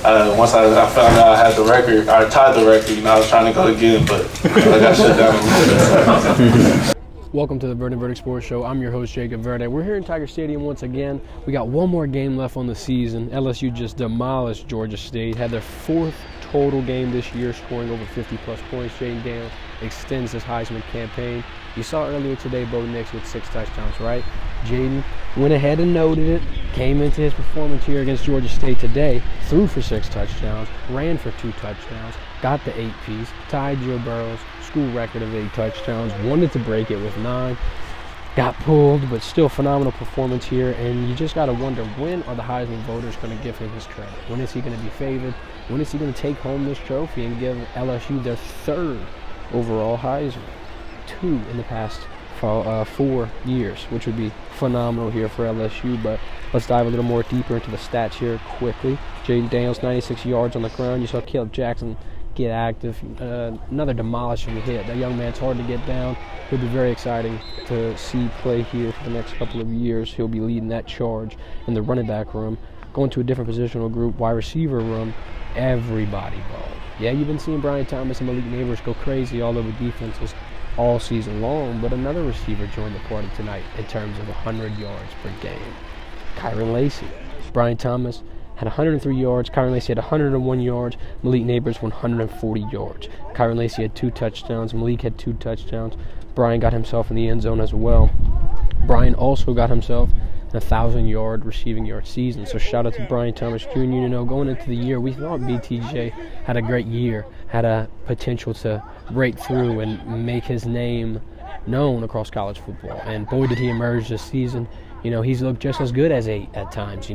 once I found out I had the record, I tied the record, I was trying to go again, but I got shut down. Welcome to the Verdin Sports Show. I'm your host, Jacob Verdin. We're here in Tiger Stadium once again. We got one more game left on the season. LSU just demolished Georgia State, had their fourth total game this year, scoring over 50-plus points. Jayden Daniels extends his Heisman campaign. You saw earlier today Bo Nix with 6 touchdowns, right? Jayden went ahead and noted it, came into his performance here against Georgia State today, threw for 6 touchdowns, ran for 2 touchdowns, got the 8-piece, tied Joe Burrow's school record of 8 touchdowns, wanted to break it with 9, got pulled, but still phenomenal performance here. And you just got to wonder, when are the Heisman voters going to give him his credit? When is he going to be favored? When is he going to take home this trophy and give LSU their 3rd overall Heisman? 2 in the past 4 years, which would be phenomenal here for LSU. But let's dive a little more deeper into the stats here quickly. Jayden Daniels, 96 yards on the ground. You saw Caleb Jackson get active. Another demolishing hit. That young man's hard to get down. He'll be very exciting to see play here for the next couple of years. He'll be leading that charge in the running back room. Going to a different positional group, wide receiver room, everybody balled. Yeah, you've been seeing Brian Thomas and Malik Neighbors go crazy all over defenses all season long, but another receiver joined the party tonight in terms of 100 yards per game. Kyron Lacy. Brian Thomas had 103 yards. Kyron Lacy had 101 yards. Malik Neighbors 140 yards. Kyron Lacy had 2 touchdowns. Malik had 2 touchdowns. Brian got himself in the end zone as well. Brian also got himself a 1,000-yard receiving yard season. So shout out to Brian Thomas Jr. Going into the year, we thought BTJ had a great year, had a potential to break through and make his name known across college football. And boy, did he emerge this season. He's looked just as good as 8 at times.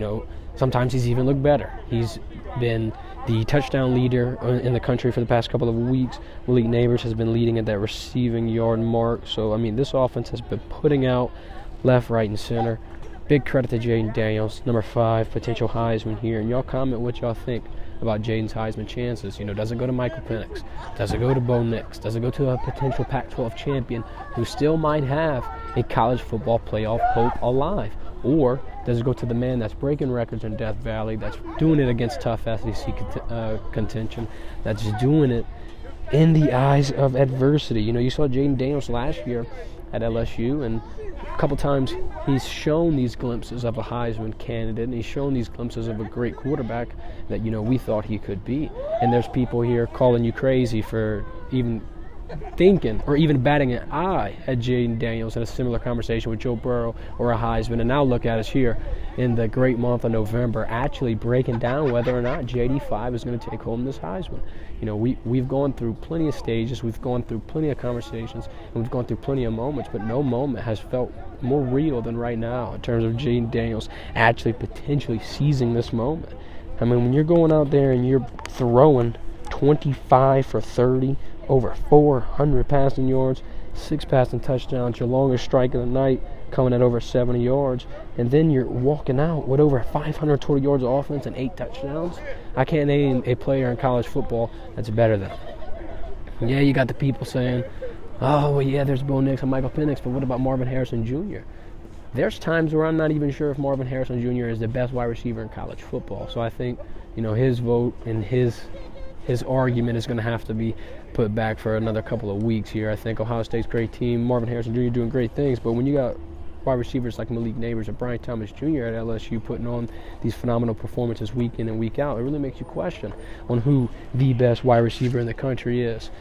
Sometimes he's even looked better. He's been the touchdown leader in the country for the past couple of weeks. Malik Neighbors has been leading at that receiving yard mark. So, this offense has been putting out left, right, and center. Big credit to Jayden Daniels, number 5, potential Heisman here. And y'all comment what y'all think about Jayden's Heisman chances. Does it go to Michael Penix? Does it go to Bo Nix? Does it go to a potential Pac-12 champion who still might have a college football playoff hope alive? Or does it go to the man that's breaking records in Death Valley, that's doing it against tough SEC contention, that's doing it in the eyes of adversity? You saw Jayden Daniels last year at LSU, and a couple times he's shown these glimpses of a Heisman candidate, and he's shown these glimpses of a great quarterback that, we thought he could be. And there's people here calling you crazy for even thinking or even batting an eye at Jayden Daniels in a similar conversation with Joe Burrow or a Heisman. And now look at us here in the great month of November, actually breaking down whether or not JD5 is going to take home this Heisman. We've gone through plenty of stages, we've gone through plenty of conversations, and we've gone through plenty of moments, but no moment has felt more real than right now in terms of Jayden Daniels actually potentially seizing this moment. When you're going out there and you're throwing 25 for 30, over 400 passing yards, 6 passing touchdowns, your longest strike of the night coming at over 70 yards, and then you're walking out with over 500 total yards of offense and 8 touchdowns. I can't name a player in college football that's better than him. Yeah, you got the people saying, oh, well, yeah, there's Bo Nix and Michael Penix, but what about Marvin Harrison Jr.? There's times where I'm not even sure if Marvin Harrison Jr. is the best wide receiver in college football. So I think, his vote and his argument is going to have to be put back for another couple of weeks here. I think Ohio State's a great team. Marvin Harrison Jr. doing great things, but when you got wide receivers like Malik Neighbors and Brian Thomas Jr. at LSU putting on these phenomenal performances week in and week out, it really makes you question on who the best wide receiver in the country is.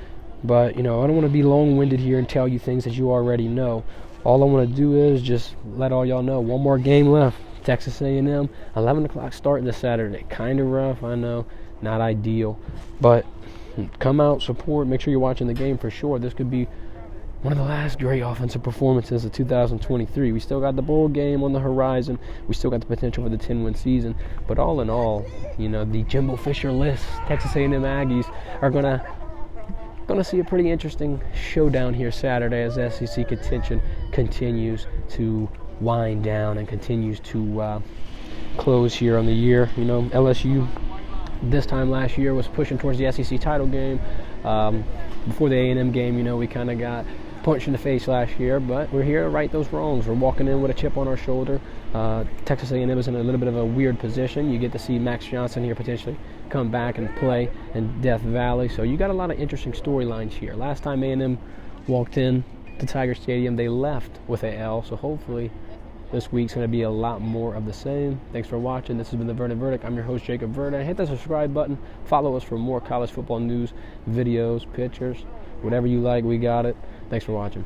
But, I don't want to be long-winded here and tell you things that you already know. All I want to do is just let all y'all know, one more game left. Texas A&M, 11 o'clock start this Saturday. Kind of rough, I know, not ideal. But come out, support, make sure you're watching the game for sure. This could be one of the last great offensive performances of 2023. We still got the bowl game on the horizon. We still got the potential for the 10-win season. But all in all, the Jimbo Fisher list, Texas A&M Aggies are gonna see a pretty interesting showdown here Saturday as SEC contention continues to wind down and continues to close here on the year. LSU this time last year was pushing towards the SEC title game. Before the A&M game, we kind of got punch in the face last year, but we're here to right those wrongs. We're walking in with a chip on our shoulder. Texas A&M is in a little bit of a weird position. You get to see Max Johnson here potentially come back and play in Death Valley. So you got a lot of interesting storylines here. Last time A&M walked in to Tiger Stadium, they left with an L. So hopefully this week's going to be a lot more of the same. Thanks for watching. This has been the Verdin Verdict. I'm your host, Jacob Verdin. Hit that subscribe button. Follow us for more college football news, videos, pictures, whatever you like, we got it. Thanks for watching.